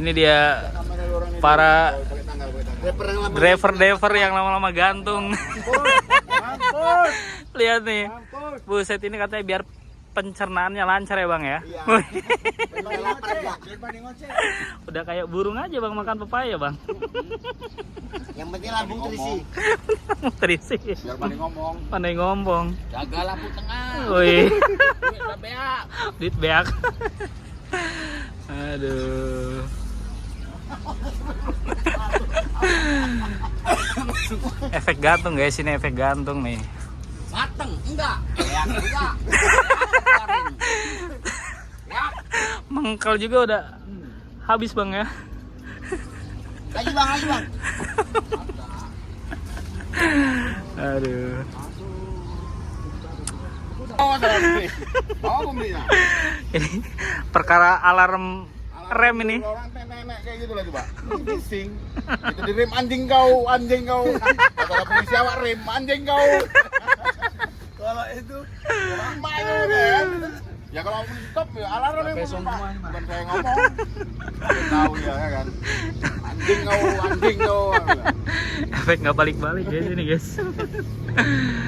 Ini dia para driver yang lama-lama gantung. Lihat nih, buset, ini katanya biar pencernaannya lancar ya bang ya. Iya. Udah kayak burung aja bang makan pepaya bang. Yang penting lambung terisi. Terisi. Biar Pandai ngomong. Jaga lampu tengah. Wih. Duit udah beak. Dit beak. Aduh. Efek gantung guys, ini efek gantung nih. Mateng enggak? Beak enggak. Mengkel juga udah habis bang ya. Lagi bang. Aduh. Bawa pembelinya. Ini perkara alarm rem ini. Orang nenek kayak gitu lagi, Pak. Bising. Itu di rem anjing kau. Kata polisi awak rem anjing kau. Kalau itu lama itu kan. Ya kalau stop ya alarm yang bukan saya ngomong. Tahu ya kan. Anjing kau. Efek nggak balik-balik guys ini guys.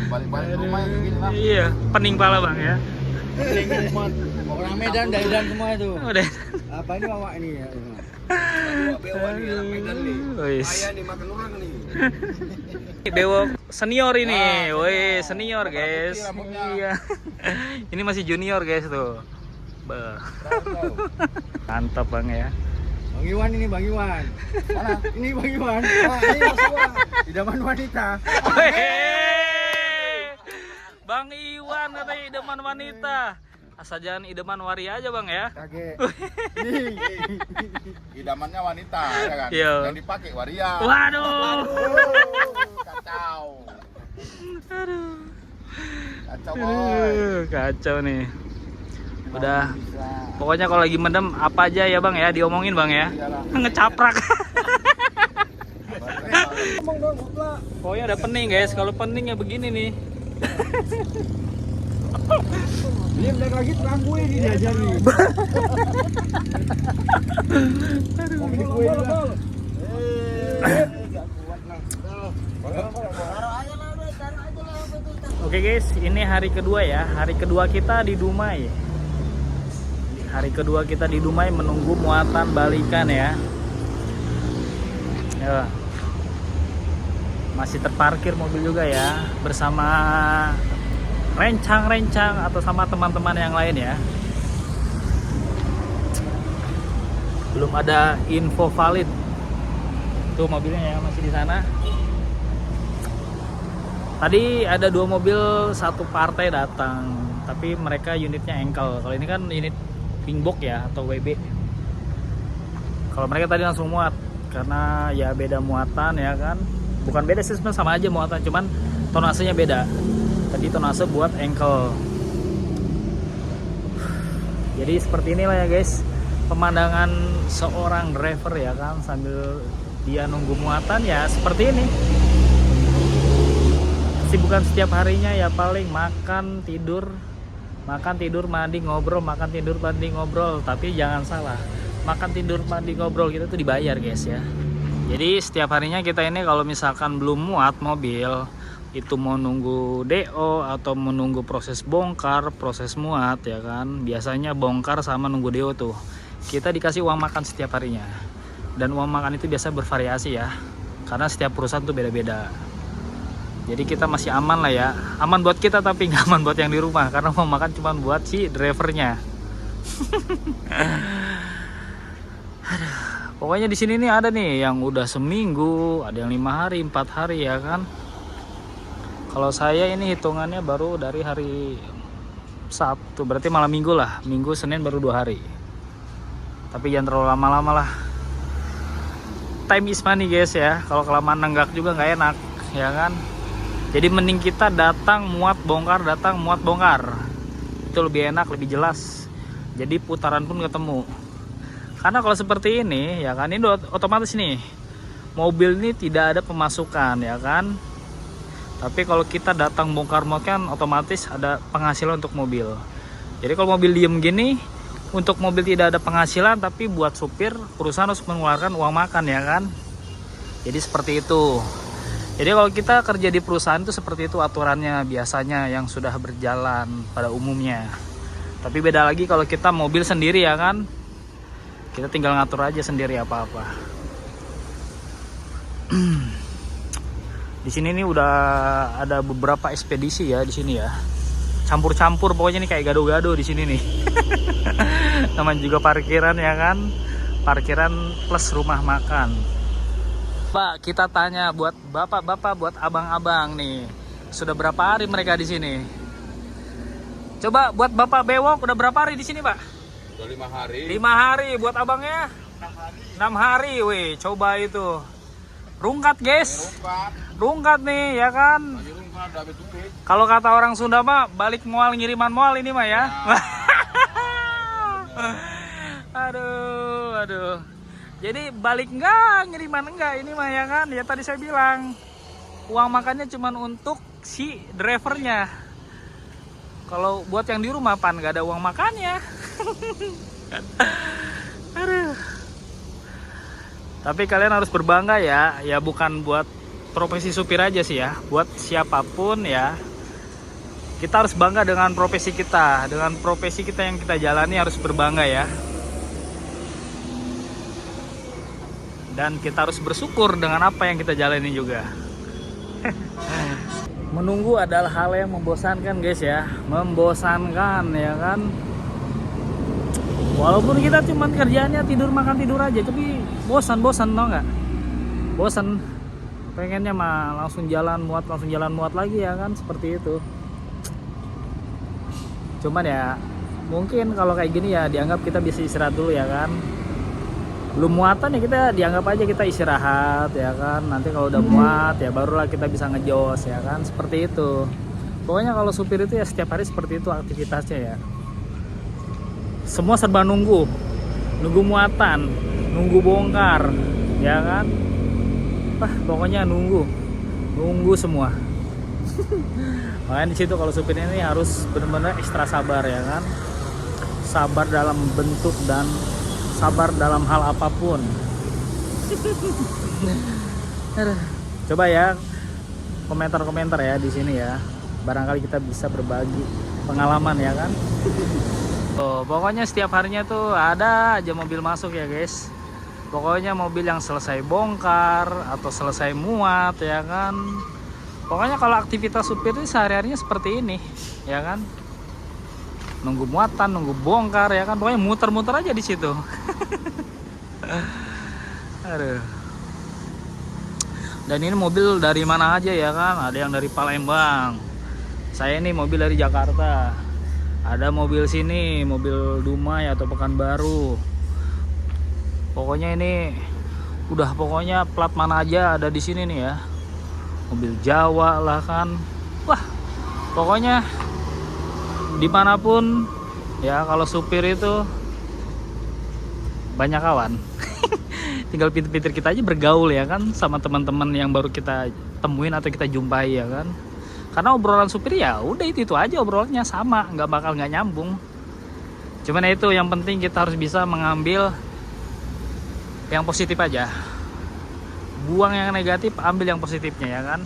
Balik-balik rumah yang gini lah. Iya, pening pala bang ya. Orang Medan dari dan semua itu. Udah. Apa ini awak ini ya? Wis. Ayah nih makan orang nih. Bewok senior ini, woi senior guys. Iya. Ini masih junior guys tuh. Bah. Mantap bang ya. Bang Iwan ini Bang Iwan. Mana? Ini Bang Iwan. Wah, ini Mas Iwan. Idaman wanita. Bang Iwan katanya idaman wanita. Asal jangan idaman waria aja bang ya. Kaget. Idamannya wanita ya kan. Iya. Yang dipakai waria. Waduh. Kacau. Aduh. Kacau boy. Kacau nih. Udah. Pokoknya kalau lagi mendem apa aja ya bang ya diomongin bang ya. Ngecaprak. Pokoknya ada pening guys. Kalau pening ya begini nih. Dia balik lagi tukang kue nih diajar nih. Oke guys, ini hari kedua ya. Hari kedua kita di Dumai. Hari kedua kita di Dumai menunggu muatan balikan ya. Ya. Masih terparkir mobil juga ya bersama rencang-rencang atau sama teman-teman yang lain ya. Belum ada info valid. Tuh mobilnya ya masih di sana. Tadi ada 2 mobil satu partai datang, tapi mereka unitnya engkel. Kalau ini kan unit pingbok ya atau WB. Kalau mereka tadi langsung muat karena ya beda muatan ya kan. Bukan beda sih sebenarnya, sama aja muatan, cuman tonasenya beda. Tadi tonase buat engkel. Jadi seperti inilah ya guys pemandangan seorang driver ya kan sambil dia nunggu muatan ya seperti ini. Bukan setiap harinya ya paling makan tidur mandi ngobrol, makan tidur mandi ngobrol. Tapi jangan salah, makan tidur mandi ngobrol kita tuh dibayar guys ya. Jadi setiap harinya kita ini kalau misalkan belum muat mobil, itu mau nunggu DO atau menunggu proses bongkar, proses muat ya kan. Biasanya bongkar sama nunggu DO tuh kita dikasih uang makan setiap harinya. Dan uang makan itu biasa bervariasi ya, karena setiap perusahaan tuh beda-beda. Jadi kita masih aman lah ya. Aman buat kita tapi nggak aman buat yang di rumah, karena uang makan cuma buat si drivernya. Pokoknya di sini nih ada nih yang udah seminggu, ada yang 5 hari, 4 hari ya kan. Kalau saya ini hitungannya baru dari hari Sabtu, berarti malam minggu lah. Minggu, Senin baru 2 hari. Tapi jangan terlalu lama-lama lah. Time is money guys ya. Kalau kelamaan nenggak juga nggak enak ya kan. Jadi mending kita datang muat bongkar, datang muat bongkar. Itu lebih enak, lebih jelas. Jadi putaran pun ketemu. Karena kalau seperti ini ya kan, ini otomatis nih mobil ini tidak ada pemasukan ya kan. Tapi kalau kita datang bongkar muat kan otomatis ada penghasilan untuk mobil. Jadi kalau mobil diem gini untuk mobil tidak ada penghasilan, tapi buat supir perusahaan harus mengeluarkan uang makan ya kan. Jadi seperti itu. Jadi kalau kita kerja di perusahaan itu seperti itu aturannya biasanya yang sudah berjalan pada umumnya. Tapi beda lagi kalau kita mobil sendiri ya kan. Kita tinggal ngatur aja sendiri apa-apa. Di sini nih udah ada beberapa ekspedisi ya di sini ya. Campur-campur pokoknya nih kayak gado-gado di sini nih. Namanya juga parkiran ya kan. Parkiran plus rumah makan. Pak, kita tanya buat bapak-bapak, buat abang-abang nih. Sudah berapa hari mereka di sini? Coba buat Bapak Bewok udah berapa hari di sini, Pak? Udah 5 hari. 5 hari, buat abangnya 6 hari, weh, coba itu. Rungkat, guys. Rungkat nih, ya kan? Kalau kata orang Sunda mah balik mual ngiriman mual ini mah ya. Aduh. Jadi balik enggak, ngiriman enggak ini mah ya kan. Ya tadi saya bilang uang makannya cuman untuk si drivernya. Kalau buat yang di rumah pan nggak ada uang makannya. Aduh. Tapi kalian harus berbangga ya. Ya bukan buat profesi supir aja sih ya. Buat siapapun ya. Kita harus bangga dengan profesi kita. Dengan profesi kita yang kita jalani harus berbangga ya. Dan kita harus bersyukur dengan apa yang kita jalani juga. Menunggu adalah hal yang membosankan guys ya. Membosankan ya kan. Walaupun kita cuma kerjaannya tidur makan tidur aja, tapi bosan tau nggak? Bosan. Pengennya mah langsung jalan muat lagi ya kan, seperti itu. Cuman ya mungkin kalau kayak gini ya dianggap kita bisa istirahat dulu ya kan. Belum muatan ya kita dianggap aja kita istirahat ya kan. Nanti kalau udah muat ya barulah kita bisa ngejos ya kan, seperti itu. Pokoknya kalau supir itu ya setiap hari seperti itu aktivitasnya ya. Semua serba nunggu muatan, nunggu bongkar ya kan. Pokoknya nunggu semua. Makanya di situ kalau supir ini harus benar-benar ekstra sabar ya kan. Sabar dalam bentuk dan sabar dalam hal apapun. Coba ya komentar-komentar ya di sini ya. Barangkali kita bisa berbagi pengalaman ya kan. Pokoknya setiap harinya tuh ada aja mobil masuk ya guys. Pokoknya mobil yang selesai bongkar atau selesai muat ya kan. Pokoknya kalau aktivitas supir ini sehari-harinya seperti ini ya kan. Nunggu muatan, nunggu bongkar ya kan. Pokoknya muter-muter aja di situ. Aduh. Dan ini mobil dari mana aja ya kan. Ada yang dari Palembang. Saya ini mobil dari Jakarta. Ada mobil sini, mobil Dumai atau Pekanbaru. Pokoknya ini udah pokoknya plat mana aja ada di sini nih ya. Mobil Jawa lah kan. Wah, pokoknya dimanapun ya kalau supir itu banyak kawan. Tinggal pinter-pinter kita aja bergaul ya kan sama teman-teman yang baru kita temuin atau kita jumpai ya kan. Karena obrolan supir ya udah itu aja obrolannya sama, nggak nyambung. Cuman itu yang penting kita harus bisa mengambil yang positif aja. Buang yang negatif, ambil yang positifnya ya kan.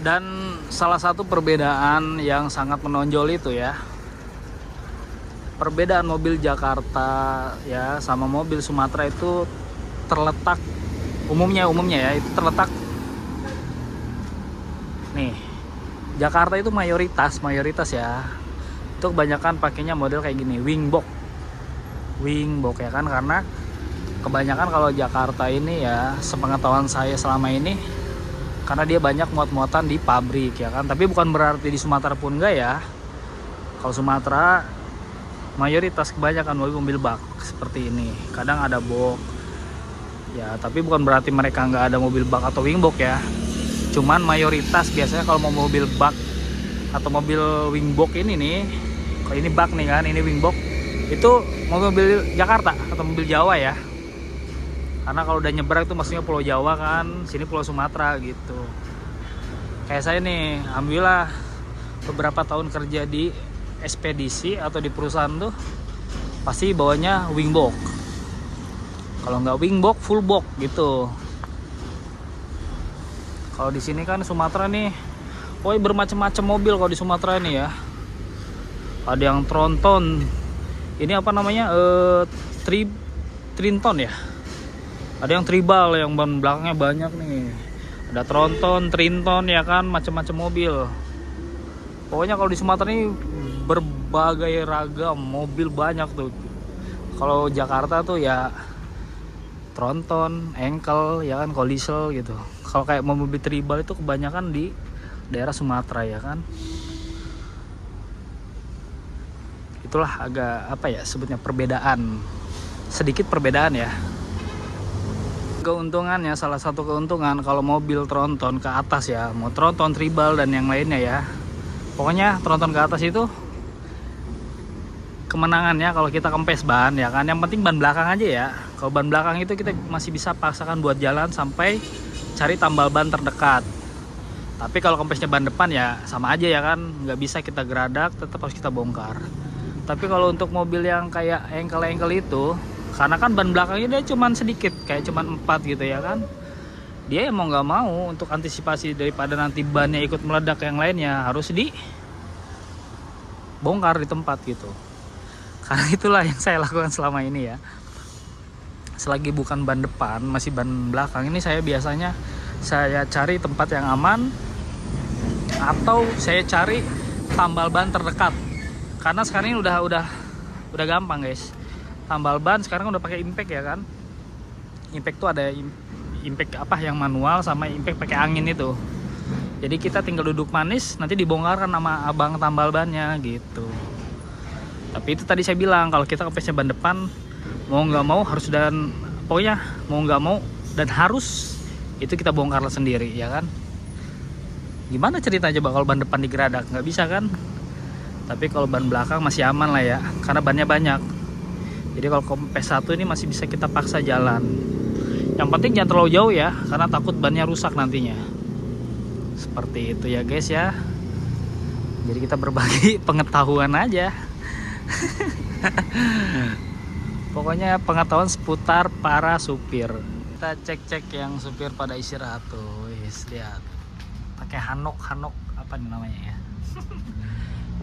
Dan salah satu perbedaan yang sangat menonjol itu ya, perbedaan mobil Jakarta ya sama mobil Sumatera itu terletak umumnya ya, itu terletak nih. Jakarta itu mayoritas ya, itu kebanyakan pakainya model kayak gini, wingbox ya kan. Karena kebanyakan kalau Jakarta ini ya, sepengetahuan saya selama ini, karena dia banyak muat-muatan di pabrik ya kan. Tapi bukan berarti di Sumatera pun enggak ya. Kalau Sumatera mayoritas kebanyakan mobil bak seperti ini. Kadang ada box ya, tapi bukan berarti mereka nggak ada mobil bak atau wingbox ya. Cuman mayoritas biasanya kalau mau mobil bak atau mobil wingbox ini nih, kalau ini bak nih kan, ini wingbox, itu mobil Jakarta atau mobil Jawa ya. Karena kalau udah nyebrang itu maksudnya Pulau Jawa kan, sini Pulau Sumatera gitu. Kayak saya nih, alhamdulillah beberapa tahun kerja di ekspedisi atau di perusahaan tuh pasti bawanya wing box. Kalau nggak wing box, full box gitu. Kalau di sini kan Sumatera nih, pokoknya bermacam-macam mobil kalau di Sumatera ini ya. Ada yang tronton, ini apa namanya, trinton ya. Ada yang tribal, yang ban belakangnya banyak nih. Ada tronton, trinton ya kan, macam-macam mobil. Pokoknya kalau di Sumatera ini berbagai ragam mobil banyak tuh. Kalau Jakarta tuh ya tronton, engkel, ya kan, diesel gitu. Kalau kayak mobil tribal itu kebanyakan di daerah Sumatera ya kan. Itulah agak apa ya sebutnya, perbedaan, sedikit perbedaan ya. Keuntungannya, salah satu keuntungan kalau mobil tronton ke atas ya, mau tronton, tribal dan yang lainnya ya, pokoknya tronton ke atas itu kemenangannya kalau kita kempes ban ya kan. Yang penting ban belakang aja ya. Kalau ban belakang itu kita masih bisa paksakan buat jalan sampai cari tambal ban terdekat. Tapi kalau kempesnya ban depan ya sama aja ya kan, nggak bisa kita geradak, tetap harus kita bongkar. Tapi kalau untuk mobil yang kayak engkel-engkel itu, karena kan ban belakangnya dia cuman sedikit, kayak cuman 4 gitu ya kan, dia mau nggak mau untuk antisipasi daripada nanti bannya ikut meledak yang lainnya, harus dibongkar di tempat gitu. Karena itulah yang saya lakukan selama ini ya. Selagi bukan ban depan, masih ban belakang, ini saya biasanya saya cari tempat yang aman atau saya cari tambal ban terdekat. Karena sekarang ini udah gampang guys. Tambal ban sekarang udah pakai impact ya kan. Impact tuh ada impact apa yang manual sama impact pakai angin itu. Jadi kita tinggal duduk manis, nanti dibongkarkan sama abang tambal bannya gitu. Tapi itu tadi saya bilang, kalau kita kempesnya ban depan, mau nggak mau harus, dan pokoknya mau nggak mau dan harus itu kita bongkar sendiri ya kan. Gimana ceritanya coba kalau ban depan digeradak, nggak bisa kan. Tapi kalau ban belakang masih aman lah ya, karena bannya banyak. Jadi kalau kempes satu ini masih bisa kita paksa jalan. Yang penting jangan terlalu jauh ya, karena takut bannya rusak nantinya. Seperti itu ya guys ya. Jadi kita berbagi pengetahuan aja. Pokoknya pengetahuan seputar para supir. Kita cek-cek yang supir pada istirahat tuh. Lihat. Pakai hanok apa nih namanya ya?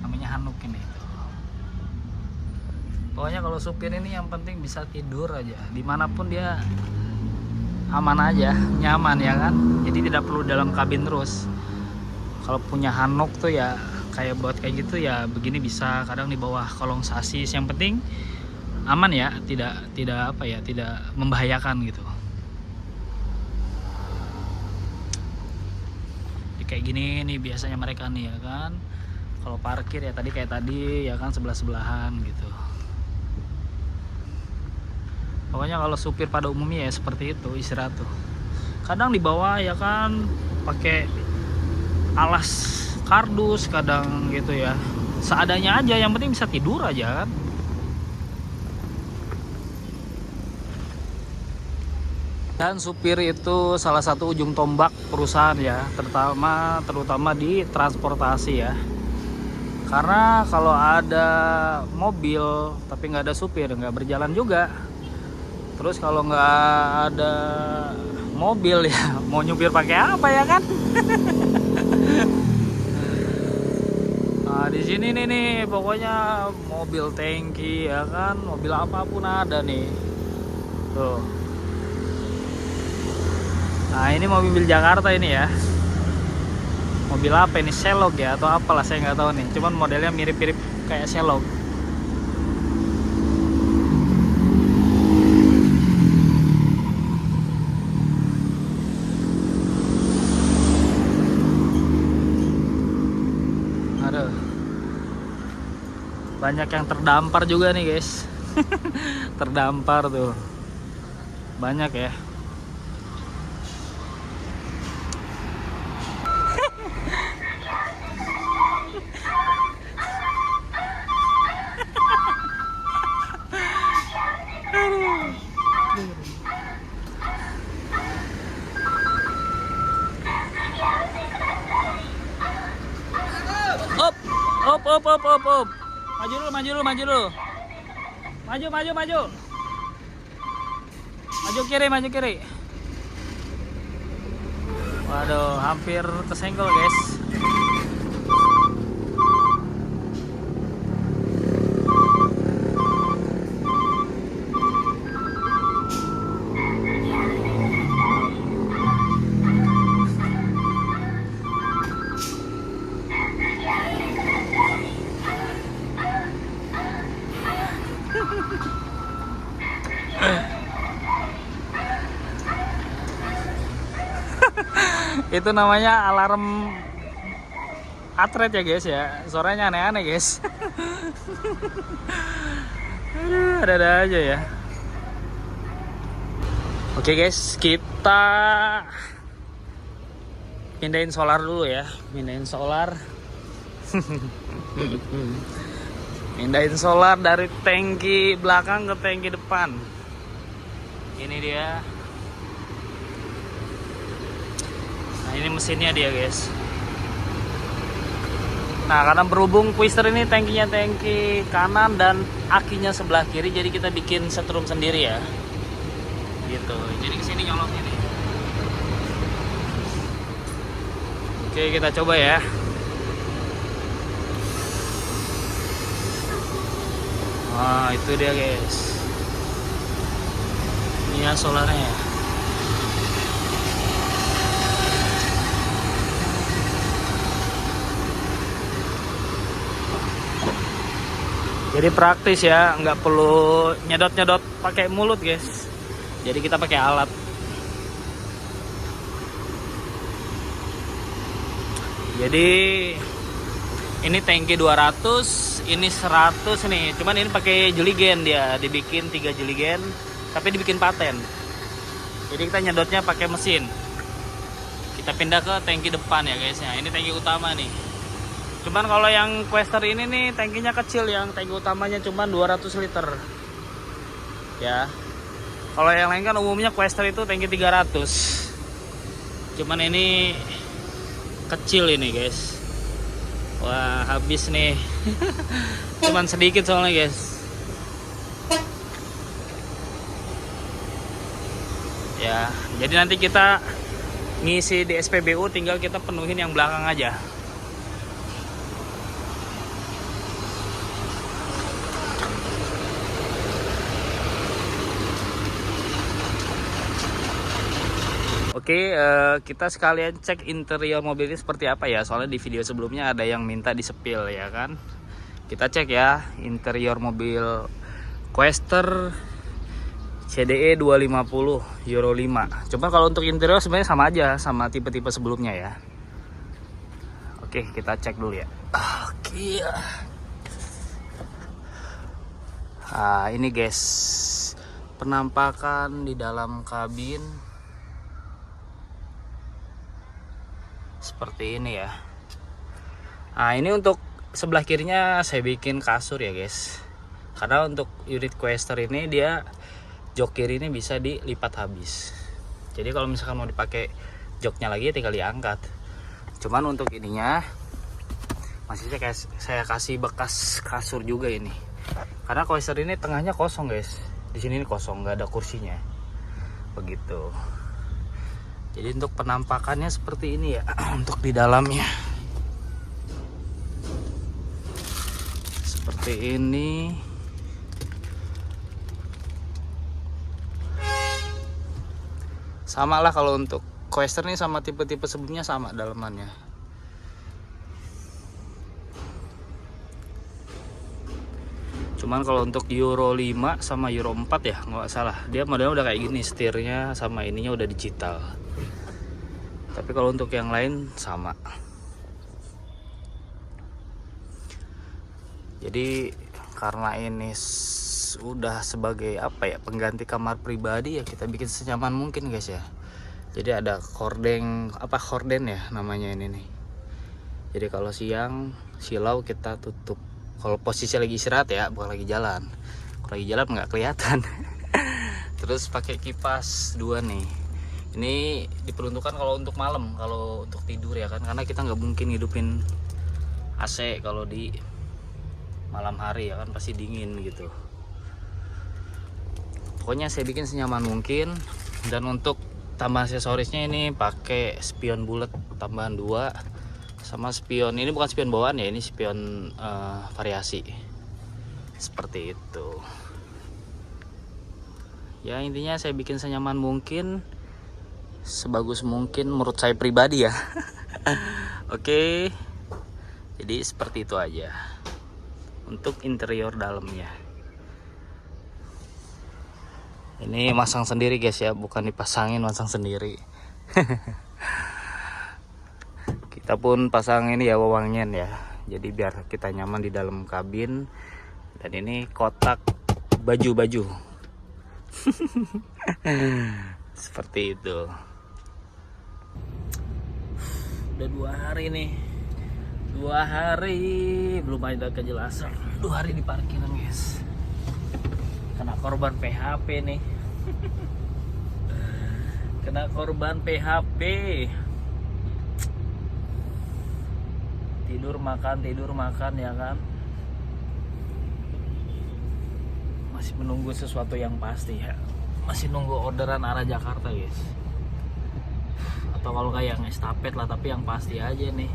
Namanya hanok ini tuh. Pokoknya kalau supir ini yang penting bisa tidur aja, dimanapun dia aman aja, nyaman ya kan. Jadi tidak perlu dalam kabin terus. Kalau punya hanok tuh ya kayak buat kayak gitu ya, begini bisa, kadang di bawah kolong sasis. Yang penting aman ya, tidak apa ya, tidak membahayakan gitu. Kayak gini nih biasanya mereka nih ya kan. Kalau parkir ya kayak tadi ya kan, sebelah-sebelahan gitu. Pokoknya kalau supir pada umumnya ya seperti itu istirahat tuh. Kadang di bawah ya kan pakai alas kardus, kadang gitu ya. Seadanya aja, yang penting bisa tidur aja kan. Dan supir itu salah satu ujung tombak perusahaan ya, terutama di transportasi ya. Karena kalau ada mobil tapi nggak ada supir, nggak berjalan juga. Terus kalau nggak ada mobil ya mau nyupir pakai apa ya kan? Nah di sini nih pokoknya mobil tangki ya kan, mobil apapun ada nih. Tuh. Nah ini mobil Jakarta ini ya. Mobil apa ini, Shelog ya atau apalah, saya nggak tahu nih. Cuman modelnya mirip-mirip kayak Shelog. Aduh. Banyak yang terdampar juga nih guys. Terdampar tuh. Banyak ya. Op. Maju dulu, maju dulu, maju dulu. Maju, maju, maju. Maju kiri, maju kiri. Waduh, hampir kesenggol guys. Itu namanya alarm atret ya guys ya. Suaranya aneh-aneh guys. Aduh, ada-ada aja ya. Oke guys, kita pindahin solar dulu ya. Pindahin solar. Pindahin solar dari tangki belakang ke tangki depan. Ini dia. Nah, ini mesinnya dia guys. Nah, karena berhubung Twister ini tangkinya tangki kanan dan akinya sebelah kiri, jadi kita bikin setrum sendiri ya. Gitu. Jadi kesini nyolok ini. Oke, kita coba ya. Wah, itu dia guys. Ini ya solarnya. Jadi praktis ya, nggak perlu nyedot-nyedot pakai mulut guys. Jadi kita pakai alat. Jadi ini tangki 200, ini 100 nih. Cuman ini pakai jeligen dia, dibikin 3 jeligen, tapi dibikin paten. Jadi kita nyedotnya pakai mesin. Kita pindah ke tangki depan ya guys ya. Ini tangki utama nih. Cuman kalau yang Quester ini nih tangkinya kecil, yang tangki utamanya cuman 200 liter. Ya. Kalau yang lain kan umumnya Quester itu tangki 300. Cuman ini kecil ini, guys. Wah, habis nih. Cuman sedikit soalnya, guys. Ya, jadi nanti kita ngisi di SPBU, tinggal kita penuhin yang belakang aja. Oke, kita sekalian cek interior mobil ini seperti apa ya. Soalnya di video sebelumnya ada yang minta disepil ya kan. Kita cek ya interior mobil Quester CDE 250 Euro 5. Coba kalau untuk interior sebenarnya sama aja sama tipe-tipe sebelumnya ya. Oke, kita cek dulu ya. Oke. Nah, ini guys penampakan di dalam kabin. Seperti ini ya. Nah, ini untuk sebelah kirinya saya bikin kasur ya guys. Karena untuk unit Quester ini dia jok kiri ini bisa dilipat habis. Jadi kalau misalkan mau dipakai joknya lagi tinggal diangkat. Cuman untuk ininya masih saya kasih bekas kasur juga ini. Karena Quester ini tengahnya kosong guys. Di sini kosong, nggak ada kursinya. Begitu. Jadi untuk penampakannya seperti ini ya. Untuk di dalamnya seperti ini. Sama lah kalau untuk Quester nih sama tipe-tipe sebelumnya sama dalamannya. Cuman kalau untuk Euro 5 sama Euro 4 ya nggak salah, dia modelnya udah kayak gini, setirnya sama ininya udah digital. Tapi kalau untuk yang lain sama. Jadi karena ini udah sebagai apa ya, pengganti kamar pribadi ya, kita bikin senyaman mungkin guys ya. Jadi ada horden ya namanya ini nih. Jadi kalau siang silau kita tutup. Kalau posisi lagi istirahat ya, bukan lagi jalan. Kalau lagi jalan nggak kelihatan. Terus pakai kipas 2 nih. Ini diperuntukkan kalau untuk malam, kalau untuk tidur ya kan, karena kita nggak mungkin hidupin AC kalau di malam hari ya kan, pasti dingin gitu. Pokoknya saya bikin senyaman mungkin. Dan untuk tambah aksesorisnya ini pakai spion bulat tambahan 2 sama spion, ini bukan spion bawaan ya, ini spion variasi seperti itu ya. Intinya saya bikin senyaman mungkin, sebagus mungkin menurut saya pribadi ya. Oke, jadi seperti itu aja untuk interior dalamnya. Ini masang sendiri guys ya, bukan dipasangin, masang sendiri. Kita pun pasang ini ya wewangian ya, jadi biar kita nyaman di dalam kabin. Dan ini kotak baju-baju. Seperti itu. Udah 2 hari nih, 2 hari belum ada kejelasan. 2 hari di parkiran guys, kena korban PHP nih. Kena korban PHP. Tidur makan ya kan. Masih menunggu sesuatu yang pasti ya. Masih nunggu orderan arah Jakarta guys. Atau kalau kayak estafet lah, tapi yang pasti aja nih.